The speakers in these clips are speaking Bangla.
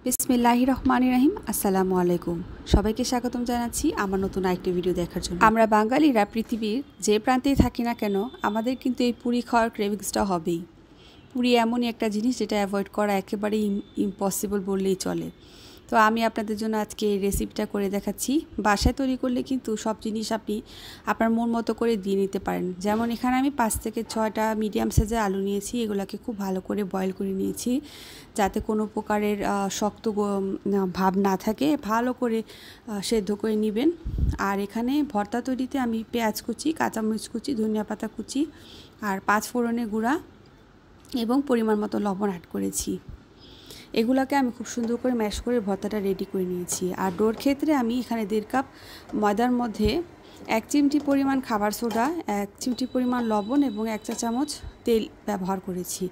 বিসমিল্লাহির রহমানির রহিম। আসসালামু আলাইকুম। সবাইকে স্বাগতম জানাচ্ছি আমার নতুন আরেকটি ভিডিও দেখার জন্য। আমরা বাঙালিরা পৃথিবীর যে প্রান্তেই থাকি না কেন, আমাদের কিন্তু এই পুরি খাওয়ার ক্রেভিংসটা হবেই। পুরি এমনই একটা জিনিস যেটা অ্যাভয়েড করা একেবারেই ইম্পসিবল বললেই চলে। তো আমি আপনাদের জন্য আজকে এই রেসিপিটা করে দেখাচ্ছি। বাসায় তৈরি করলে কিন্তু সব জিনিস আপনি আপনার মন মতো করে দিয়ে নিতে পারেন। যেমন এখানে আমি 5 থেকে 6টা মিডিয়াম সাইজের আলু নিয়েছি। এগুলোকে খুব ভালো করে বয়েল করে নিয়েছি, যাতে কোনো প্রকারের শক্ত ভাব না থাকে। ভালো করে সেদ্ধ করে নেবেন। আর এখানে ভর্তা তৈরিতে আমি পেঁয়াজ কুচি, কাঁচামরিচ কুচি, ধনিয়া পাতা কুচি আর 5 ফোড়নের গুঁড়া এবং পরিমাণ মতো লবণ অ্যাড করেছি। এগুলোকে আমি খুব সুন্দর করে ম্যাশ করে ভর্তাটা রেডি করে নিয়েছি। আর ডোর ক্ষেত্রে আমি এখানে 1.5 কাপ ময়দার মধ্যে 1 চিমটি পরিমাণ খাবার সোডা, 1 চিমটি পরিমাণ লবণ এবং 1 চা চামচ তেল ব্যবহার করেছি।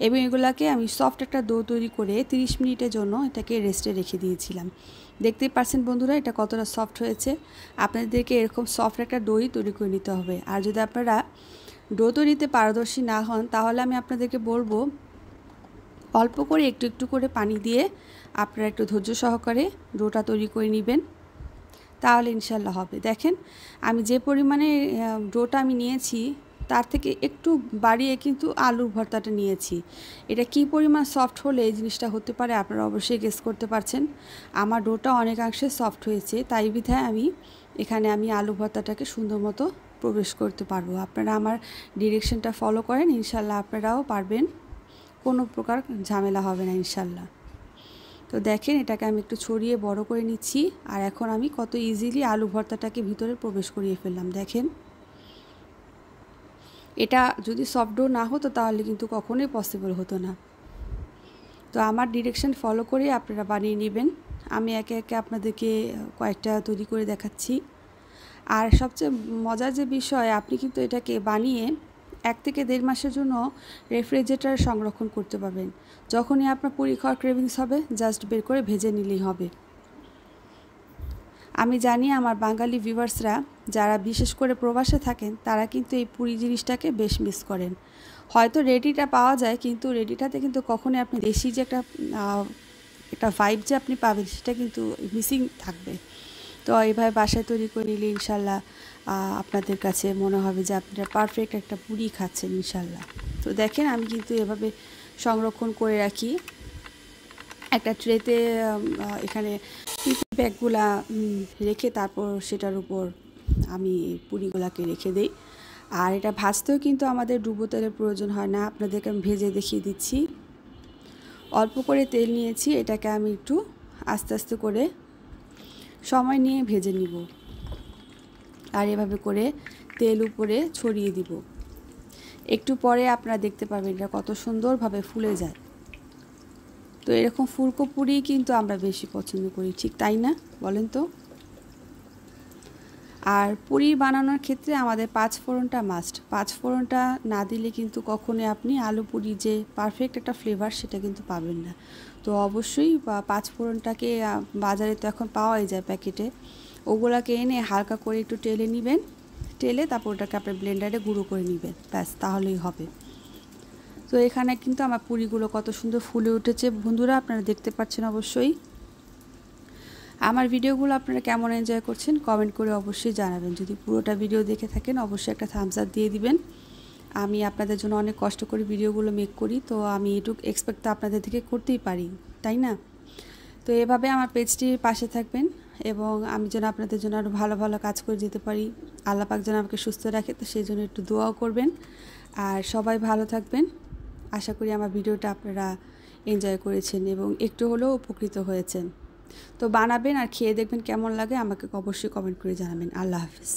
এবং এগুলোকে আমি সফট একটা ডো তৈরি করে 30 মিনিটের জন্য এটাকে রেস্টে রেখে দিয়েছিলাম। দেখতেই পাচ্ছেন বন্ধুরা, এটা কতটা সফট হয়েছে। আপনাদেরকে এরকম সফট একটা ডোই তৈরি করে নিতে হবে। আর যদি আপনারা ডো তৈরিতে পারদর্শী না হন, তাহলে আমি আপনাদেরকে বলবো অল্প করে একটু একটু করে পানি দিয়ে আপনারা একটু ধৈর্য সহকারে ডোটা তৈরি করে নেবেন, তাহলে ইনশাল্লাহ হবে। দেখেন আমি যে পরিমাণে ডোটা আমি নিয়েছি তার থেকে একটু বাড়িয়ে কিন্তু আলুর ভর্তাটা নিয়েছি। এটা কি পরিমাণ সফট হলে এই জিনিসটা হতে পারে আপনারা অবশ্যই গেস করতে পারছেন। আমার ডোটা অনেকাংশে সফট হয়েছে, তাই বিধায় এখানে আমি আলু ভর্তাটাকে সুন্দর মতো প্রবেশ করতে পারবো। আপনারা আমার ডিরেকশনটা ফলো করেন, ইনশাল্লাহ আপনারাও পারবেন, কোনো প্রকার ঝামেলা হবে না ইনশাল্লাহ। তো দেখেন এটাকে আমি একটু ছড়িয়ে বড় করে নিচ্ছি। আর এখন আমি কত ইজিলি আলু ভর্তাটাকে ভিতরে প্রবেশ করিয়ে ফেললাম। দেখেন এটা যদি সফট ডো না হতো তাহলে কিন্তু কখনোই পসিবল হতো না। তো আমার ডিরেকশন ফলো করে আপনারা বানিয়ে নেবেন। আমি একে একে আপনাদেরকে কয়েকটা তৈরি করে দেখাচ্ছি। আর সবচেয়ে মজার যে বিষয়, আপনি কিন্তু এটাকে বানিয়ে 1 থেকে 1.5 মাসের জন্য রেফ্রিজারেটরে সংরক্ষণ করতে পারবেন। যখনই আপনার পুরি খাওয়ার ক্রেভিংস হবে, জাস্ট বের করে ভেজে নিলেই হবে। আমি জানি আমার বাঙালি ভিউয়ার্সরা যারা বিশেষ করে প্রবাসে থাকেন, তারা কিন্তু এই পুরি জিনিসটাকে বেশ মিস করেন। হয়তো রেডিটা পাওয়া যায়, কিন্তু রেডিটাতে কিন্তু কখনোই আপনি দেশি যে একটা ভাইব যে আপনি পাবেন, সেটা কিন্তু মিসিং থাকবে। তো এইভাবে বাসায় তৈরি করে নিলে ইনশাল্লাহ আপনাদের কাছে মনে হবে যে আপনারা পারফেক্ট একটা পুরি খাচ্ছেন ইনশাল্লাহ। তো দেখেন আমি কিন্তু এভাবে সংরক্ষণ করে রাখি একটা ট্রেতে। এখানে ব্যাগগুলা রেখে তারপর সেটার উপর আমি পুরিগুলাকে রেখে দেই। আর এটা ভাজতেও কিন্তু আমাদের ডুবো তেলের প্রয়োজন হয় না, আপনাদেরকে আমি ভেজে দেখিয়ে দিচ্ছি। অল্প করে তেল নিয়েছি, এটাকে আমি একটু আস্তে আস্তে করে সময় নিয়ে ভেজে নিব। আর এভাবে করে তেল উপরে ছড়িয়ে দিব। একটু পরে আপনারা দেখতে পাবেন এটা কত সুন্দরভাবে ফুলে যায়। তো এরকম ফুলকো পুরি কিন্তু আমরা বেশি পছন্দ করি, ঠিক তাই না বলেন তো? আর পুরি বানানোর ক্ষেত্রে আমাদের 5 ফোড়নটা মাস্ট। 5 ফোড়নটা না দিলে কিন্তু কখনোই আপনি আলু পুরি যে পারফেক্ট একটা ফ্লেভার সেটা কিন্তু পাবেন না। তো অবশ্যই 5 ফোড়নটাকে বাজারে তো এখন পাওয়াই যায় প্যাকেটে, ওগুলাকে এনে হালকা করে একটু টেলে নেবেন। টেলে তারপর ওটাকে আপনার ব্লেন্ডারে গুঁড়ো করে নেবেন, ব্যাস তাহলেই হবে। তো এখানে কিন্তু আমার পুরিগুলো কত সুন্দর ফুলে উঠেছে বন্ধুরা, আপনারা দেখতে পাচ্ছেন অবশ্যই। আমার ভিডিওগুলো আপনারা কেমন এনজয় করছেন কমেন্ট করে অবশ্যই জানাবেন। যদি পুরোটা ভিডিও দেখে থাকেন অবশ্যই একটা থামস আপ দিয়ে দিবেন। আমি আপনাদের জন্য অনেক কষ্ট করে ভিডিওগুলো মেক করি, তো আমি এটুকু এক্সপেক্ট তো আপনাদের থেকে করতেই পারি, তাই না? তো এভাবে আমার পেজটির পাশে থাকবেন এবং আমি যেন আপনাদের জন্য আরও ভালো ভালো কাজ করে যেতে পারি। আল্লাহ পাক যেন আমাকে সুস্থ রাখে, তো সেই জন্য একটু দোয়াও করবেন। আর সবাই ভালো থাকবেন। আশা করি আমার ভিডিওটা আপনারা এনজয় করেছেন এবং একটু হলেও উপকৃত হয়েছেন। তো বানাবেন আর খেয়ে দেখবেন কেমন লাগে, আমাকে অবশ্যই কমেন্ট করে জানাবেন। আল্লাহ হাফিজ।